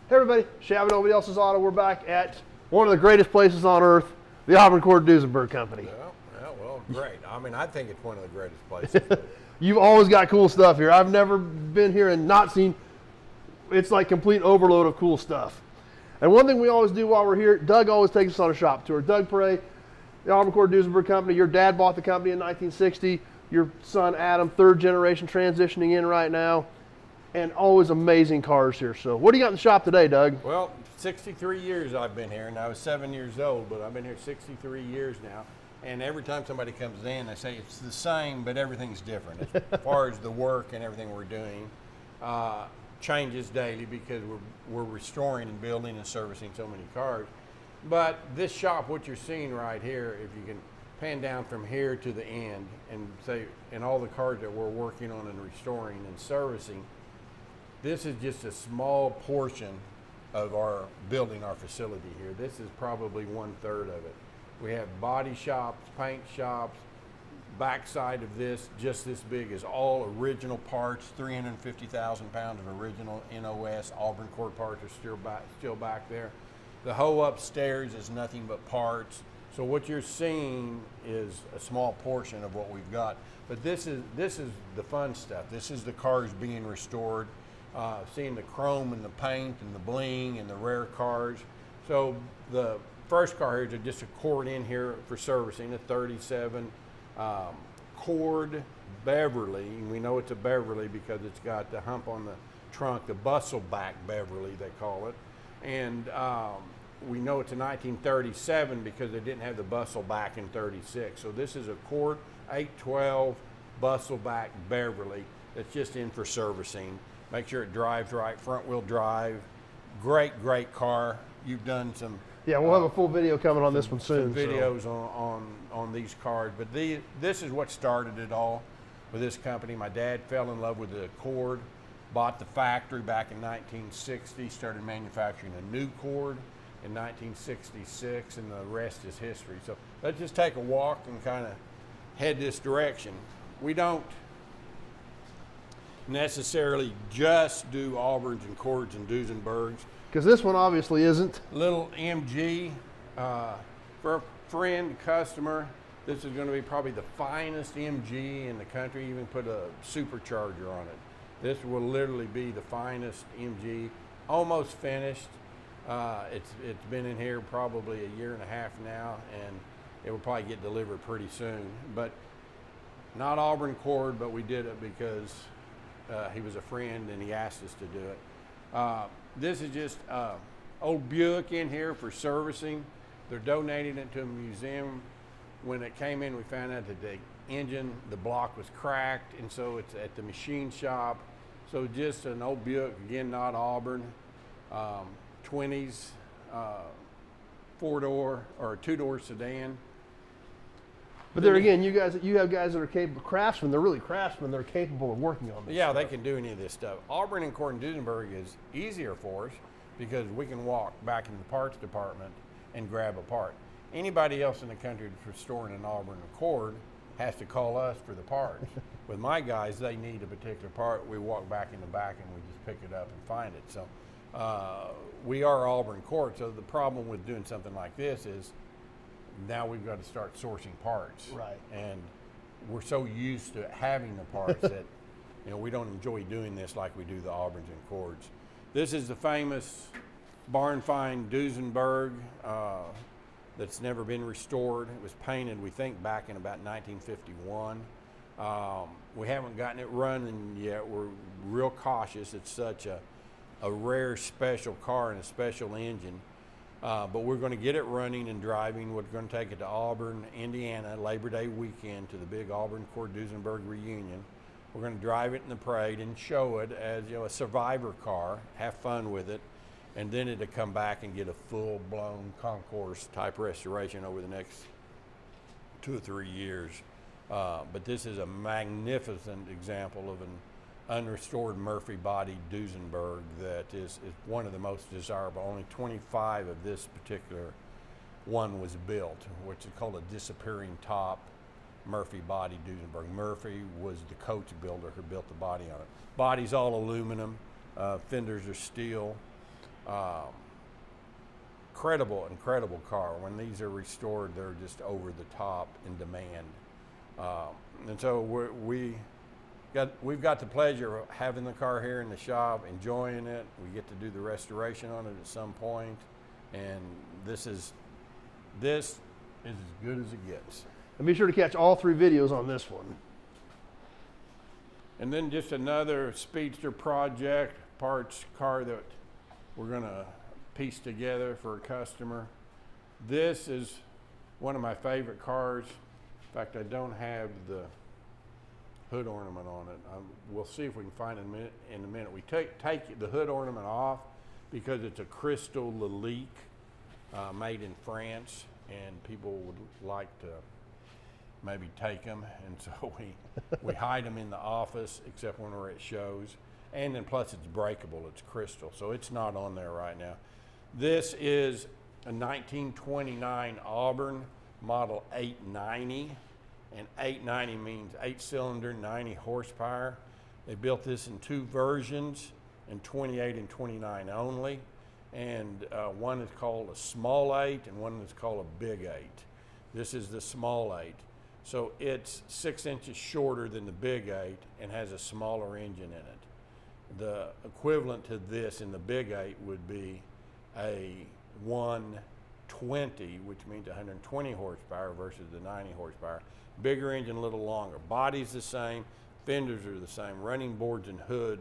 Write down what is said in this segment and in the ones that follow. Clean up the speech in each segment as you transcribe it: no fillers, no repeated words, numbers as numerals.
Hey everybody, Shaving Nobody Else's Auto. We're back at one of the greatest places on earth, the Auburn Cord Duesenberg Company. Well, great. I mean, I think it's one of the greatest places. You've always got cool stuff here. I've never been here and not seen, it's like complete overload of cool stuff. And one thing we always do while we're here, Doug always takes us on a shop tour. Doug Prey, the Auburn Cord Duesenberg Company. Your dad bought the company in 1960. Your son Adam, third generation, transitioning in right now. And always amazing cars here. So what do you got in the shop today, Doug? Well, 63 years I've been here, and I was 7 years old, but I've been here 63 years now. And every time somebody comes in, they say it's the same, but everything's different. As far as the work and everything we're doing, changes daily because we're restoring and building and servicing so many cars. But this shop, what you're seeing right here, if you can pan down from here to the end and say, and all the cars that we're working on and restoring and servicing, this is just a small portion of our building, our facility here. This is probably 1/3 of it. We have body shops, paint shops. Backside of this, just this big, is all original parts. 350,000 pounds of original NOS Auburn Cord parts are still back there. The whole upstairs is nothing but parts. So what you're seeing is a small portion of what we've got. But this is the fun stuff. This is the cars being restored. Seeing the chrome and the paint and the bling and the rare cars. So the first car here is just a Cord in here for servicing, a 37 Cord Beverly. And we know it's a Beverly because it's got the hump on the trunk, the bustle back Beverly they call it. And we know it's a 1937 because they didn't have the bustle back in 36. So this is a Cord 812 bustle back Beverly that's just in for servicing. Make sure it drives right, front wheel drive. Great car. You've done some. Yeah, we'll have a full video coming on this one soon. Some videos on these cars, but this is what started it all with this company. My dad fell in love with the Cord, bought the factory back in 1960, started manufacturing a new Cord in 1966, and the rest is history. So let's just take a walk and kind of head this direction. We don't necessarily just do Auburns and Cords and Duesenbergs. Because this one obviously isn't. Little MG, for a friend, customer, this is going to be probably the finest MG in the country. Even put a supercharger on it. This will literally be the finest MG, almost finished. It's been in here probably a year and a half now, and it will probably get delivered pretty soon. But not Auburn Cord, but we did it because he was a friend and he asked us to do it. This is just old Buick in here for servicing. They're donating it to a museum. When it came in, we found out that the engine, the block was cracked, and so it's at the machine shop. So just an old Buick, again, not Auburn, 20s, 4-door or 2-door sedan. But there again, you have guys that are capable craftsmen. They're really craftsmen. They're capable of working on this. Yeah, stuff. they can do any of this stuff. Auburn and Cord Duesenberg is easier for us because we can walk back in the parts department and grab a part. Anybody else in the country that's restoring an Auburn or Cord has to call us for the parts. With my guys, they need a particular part. We walk back in the back and we just pick it up and find it. So we are Auburn Cord. So the problem with doing something like this is now we've got to start sourcing parts. Right. And we're so used to having the parts that we don't enjoy doing this like we do the Auburns and Cords. This is the famous barn find Duesenberg that's never been restored. It was painted, we think, back in about 1951. We haven't gotten it running yet. We're real cautious. It's such a rare special car and a special engine. But we're going to get it running and driving. We're going to take it to Auburn, Indiana, Labor Day weekend to the big Auburn Cord Duesenberg reunion. We're going to drive it in the parade and show it as a survivor car, have fun with it, and then it'll come back and get a full-blown concourse type restoration over the next 2 or 3 years. But this is a magnificent example of an unrestored Murphy body Duesenberg that is one of the most desirable. Only 25 of this particular one was built, which is called a disappearing top Murphy body Duesenberg. Murphy was the coach builder who built the body on it. Body's all aluminum, fenders are steel. Incredible car. When these are restored, they're just over the top in demand. And so we've got the pleasure of having the car here in the shop, enjoying it. We get to do the restoration on it at some point, and this is as good as it gets. And be sure to catch all 3 videos on this one. And then just another Speedster project, parts car that we're gonna piece together for a customer. This is one of my favorite cars. In fact, I don't have the hood ornament on it. We'll see if we can find it in a minute. We take the hood ornament off because it's a crystal Lalique made in France, and people would like to maybe take them, and so we hide them in the office except when we're at shows. And then plus it's breakable, it's crystal, so it's not on there right now. This is a 1929 Auburn model 890, and 890 means 8-cylinder, 90 horsepower. They built this in 2 versions, in 28 and 29 only, and one is called a small 8 and one is called a big 8. This is the small 8. So it's 6 inches shorter than the big 8 and has a smaller engine in it. The equivalent to this in the big 8 would be a 120, which means 120 horsepower versus the 90 horsepower. Bigger engine, a little longer. Body's the same, fenders are the same, running boards and hood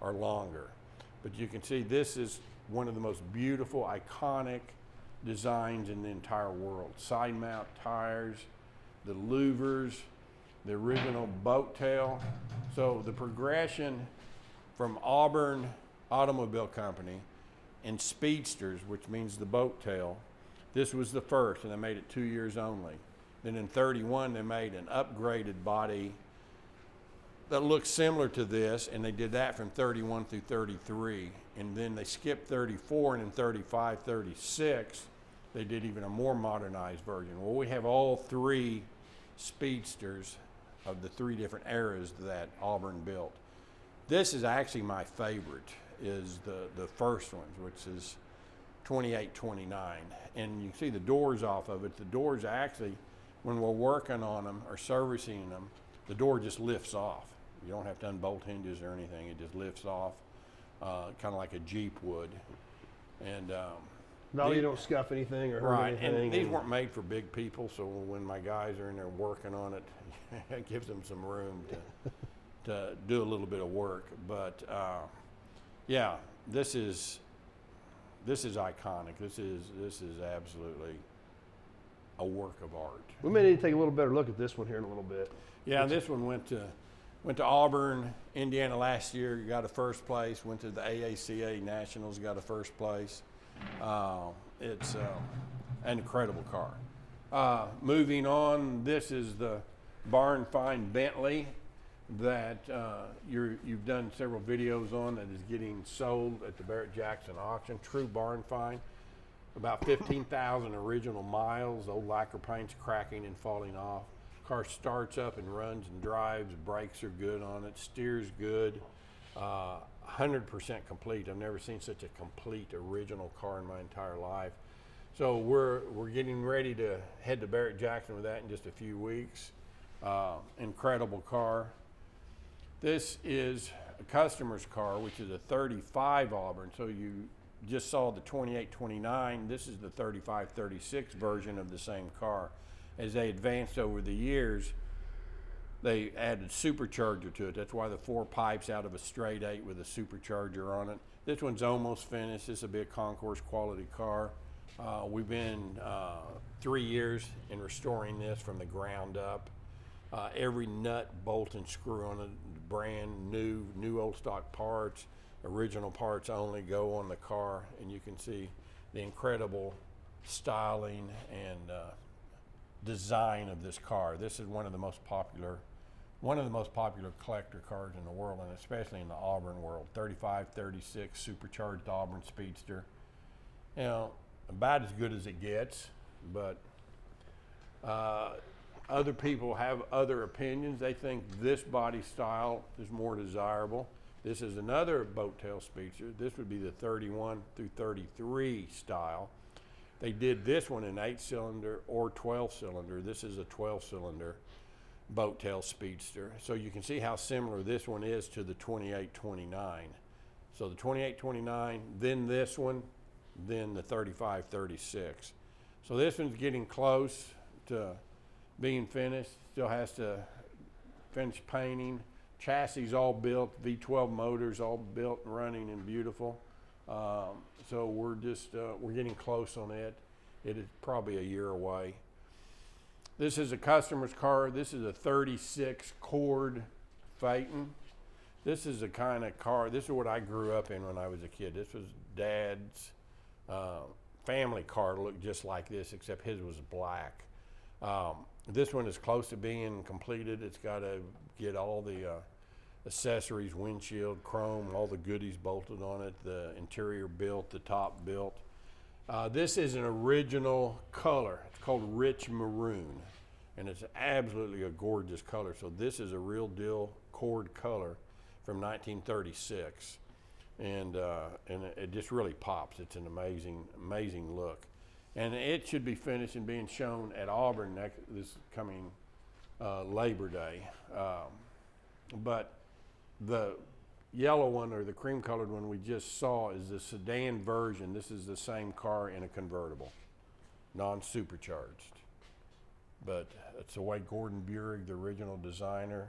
are longer. But you can see this is one of the most beautiful, iconic designs in the entire world. Side mount tires, the louvers, the original boat tail. So the progression from Auburn Automobile Company and Speedsters, which means the boat tail, this was the first, and they made it 2 years only. Then in 31, they made an upgraded body that looks similar to this, and they did that from 31 through 33. And then they skipped 34, and in 35, 36, they did even a more modernized version. Well, we have all 3 Speedsters of the 3 different eras that Auburn built. This is actually my favorite, is the first one, which is 28, 29. And you can see the doors off of it. The doors actually, when we're working on them or servicing them, the door just lifts off. You don't have to unbolt hinges or anything. It just lifts off, kind of like a Jeep would. And no, you don't scuff anything or hurt anything. And these weren't made for big people, so when my guys are in there working on it, it gives them some room to do a little bit of work. But yeah, this is iconic. This is absolutely a work of art. We may need to take a little better look at this one here in a little bit. Yeah, this one went to Auburn, Indiana last year, got a first place, went to the AACA Nationals, got a first place. It's an incredible car. Moving on, this is the barn Find Bentley that you've done several videos on, that is getting sold at the Barrett-Jackson auction. True barn find. About 15,000 original miles, old lacquer paint's cracking and falling off. Car starts up and runs and drives, brakes are good on it, steers good, 100% complete. I've never seen such a complete original car in my entire life. So we're getting ready to head to Barrett-Jackson with that in just a few weeks. Incredible car. This is a customer's car, which is a 35 Auburn. So you just saw the 28-29. This is the 35-36 version of the same car. As they advanced over the years, they added supercharger to it. That's why the 4 pipes out of a straight 8 with a supercharger on it. This one's almost finished. This will be a concourse quality car. We've been 3 years in restoring this from the ground up. Every nut, bolt, and screw on it, brand new old stock parts, original parts only go on the car, and you can see the incredible styling and design of this car. This is one of the most popular collector cars in the world, and especially in the Auburn world. 35-36 supercharged Auburn Speedster. You know, about as good as it gets, but other people have other opinions. They think this body style is more desirable. This is another boat tail speedster. This would be the 31 through 33 style. They did this one in 8-cylinder or 12-cylinder. This is a 12-cylinder boat tail speedster. So you can see how similar this one is to the 2829. So the 2829, then this one, then the 3536. So this one's getting close to being finished. Still has to finish painting. Chassis all built, V12 motors all built and running and beautiful. So we're just, we're getting close on it. It is probably a year away. This is a customer's car. This is a 36 Cord Phaeton. This is the kind of car, this is what I grew up in when I was a kid. This was Dad's family car, looked just like this, except his was black. This one is close to being completed. It's got to get all the accessories, windshield, chrome, all the goodies bolted on it, the interior built, the top built. This is an original color. It's called Rich Maroon, and it's absolutely a gorgeous color. So this is a real deal Cord color from 1936, and it just really pops. It's an amazing look, and it should be finished and being shown at Auburn this coming Labor Day. But the yellow one, or the cream colored one we just saw, is the sedan version. This is the same car in a convertible, non-supercharged. But it's the way Gordon Buick, the original designer,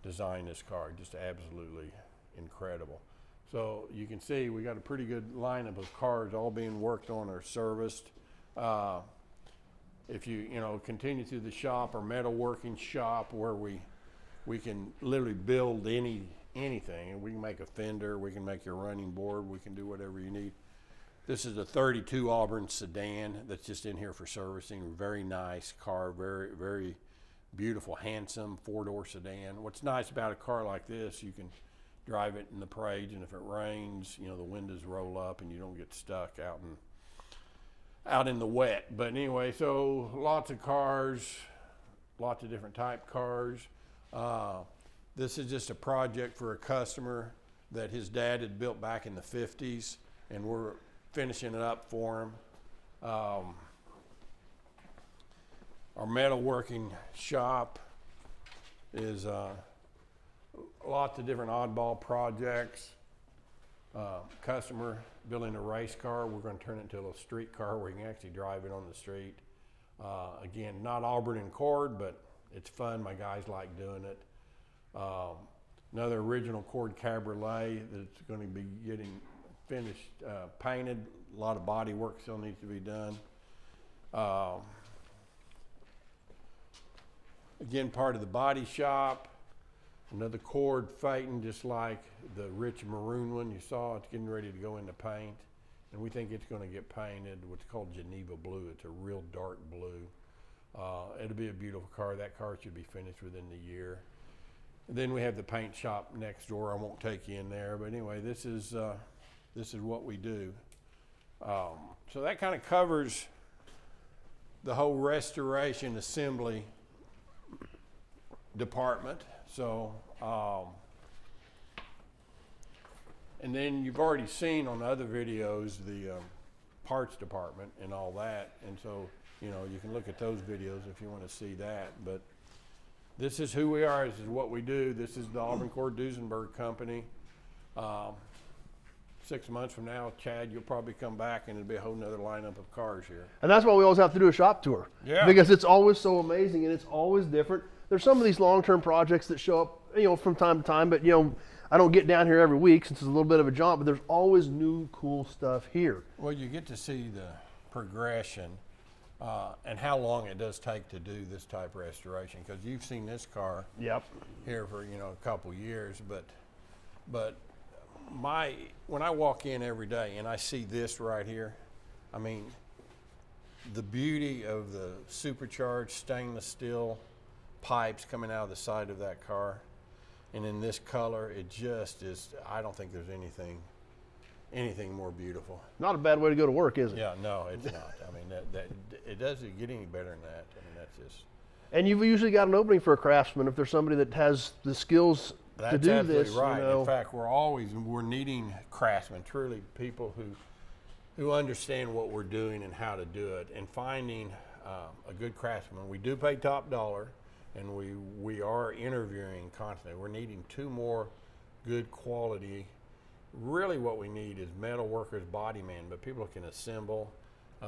designed this car. Just absolutely incredible. So you can see we got a pretty good lineup of cars all being worked on or serviced. If you continue through the shop or metalworking shop, where we can literally build anything, and we can make a fender, we can make your running board, we can do whatever you need. This is a 32 Auburn sedan that's just in here for servicing. Very nice car, very beautiful, handsome 4-door sedan. What's nice about a car like this, you can drive it in the parade, and if it rains, the windows roll up and you don't get stuck out in the wet. But anyway, so lots of cars, lots of different type cars. This is just a project for a customer that his dad had built back in the 50s, and we're finishing it up for him. Our metalworking shop is lots of different oddball projects. Customer building a race car. We're going to turn it into a little street car where you can actually drive it on the street. Again, not Auburn and Cord, but it's fun. My guys like doing it. Another original Cord Cabriolet that's going to be getting finished, painted. A lot of body work still needs to be done. Again, part of the body shop. Another Cord Phaeton, just like the rich maroon one you saw. It's getting ready to go into paint, and we think it's going to get painted what's called Geneva blue. It's a real dark blue. It'll be a beautiful car. That car should be finished within the year. And then we have the paint shop next door. I won't take you in there, but anyway, this is what we do. So that kind of covers the whole restoration assembly department. So, and then you've already seen on other videos the parts department and all that, and so you can look at those videos if you want to see that. But this is who we are. This is what we do. This is the Auburn Cord Duesenberg Company. 6 months from now, Chad, you'll probably come back and it'll be a whole nother lineup of cars here. And that's why we always have to do a shop tour. Yeah. Because it's always so amazing and it's always different. There's some of these long-term projects that show up, from time to time, but I don't get down here every week since it's a little bit of a jaunt, but there's always new cool stuff here. Well, you get to see the progression and how long it does take to do this type of restoration, because you've seen this car here for a couple years, but when I walk in every day and I see this right here, I mean, the beauty of the supercharged stainless steel pipes coming out of the side of that car, and in this color, it just is. I don't think there's anything more beautiful. Not a bad way to go to work, is it? Yeah, no, it's not. I mean, that it doesn't get any better than that. I mean, that's just. And you've usually got an opening for a craftsman if there's somebody that has the skills That's do absolutely this. right. You know. In fact, we're needing craftsmen, truly people who understand what we're doing and how to do it, and finding a good craftsman. We do pay top dollar, and we are interviewing constantly. We're needing 2 more good quality. Really what we need is metal workers, body man, but people who can assemble.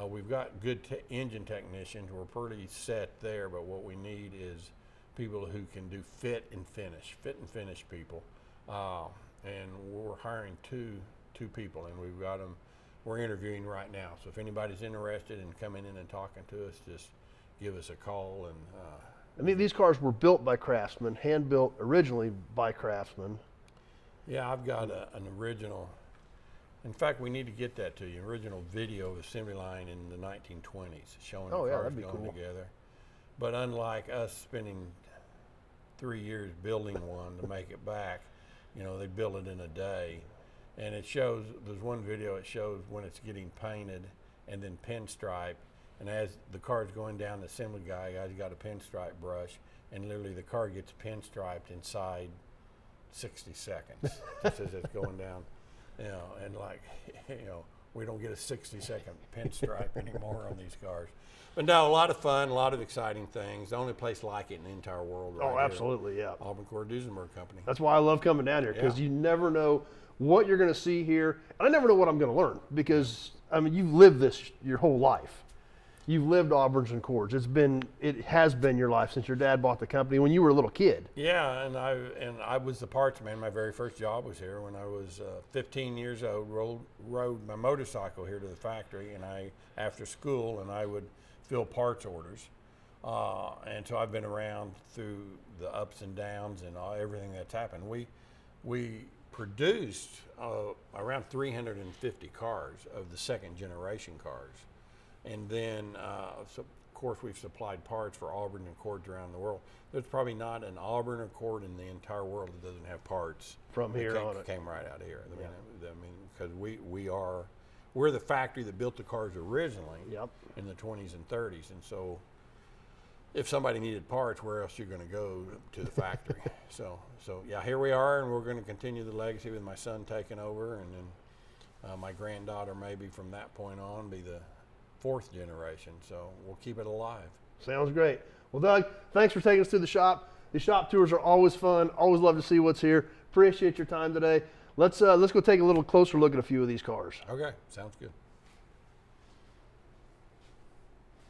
We've got good engine technicians. We're pretty set there, but what we need is people who can do fit and finish people. And we're hiring two people, and we've got them. We're interviewing right now. So if anybody's interested in coming in and talking to us, just give us a call. And I mean, these cars were built by craftsmen, hand built originally by craftsmen. yeah, I've got an original. In fact, we need to get that to you. Original video of assembly line in the 1920s showing Oh, the yeah, cars that'd be going cool. together. But unlike us spending 3 years building one to make it back, they build it in a day. And it shows, there's one video, it shows when it's getting painted and then pinstripe. And as the car's going down, the assembly guy's got a pinstripe brush, and literally the car gets pinstriped inside 60 seconds, just as it's going down. And we don't get a 60-second pinstripe anymore on these cars. But no, a lot of fun, a lot of exciting things. The only place like it in the entire world right Oh, here. absolutely, yeah. Auburn Cord Duesenberg Company. That's why I love coming down here, because Yeah. you never know what you're going to see here. And I never know what I'm going to learn, because, I mean, you've lived this your whole life. You've lived Auburns and Cords. It has been your life since your dad bought the company when you were a little kid. Yeah, and I was the parts man. My very first job was here when I was 15 years old. Rode my motorcycle here to the factory, and after school, and I would fill parts orders. And so I've been around through the ups and downs and everything that's happened. We produced around 350 cars of the second generation cars. And then, so of course, we've supplied parts for Auburn and Cords around the world. There's probably not an Auburn or Cord in the entire world that doesn't have parts From that here on it. came right out of here. Because we're the factory that built the cars originally Yep. in the 20s and 30s. And so if somebody needed parts, where else you're going to go to the factory? so yeah, here we are, and we're going to continue the legacy with my son taking over, and then my granddaughter maybe from that point on be the 4th generation. So we'll keep it alive. Sounds great. Well, Doug, thanks for taking us to the shop. The shop tours are always fun. Always love to see what's here. Appreciate your time today. Let's go take a little closer look at a few of these cars. Okay, sounds good.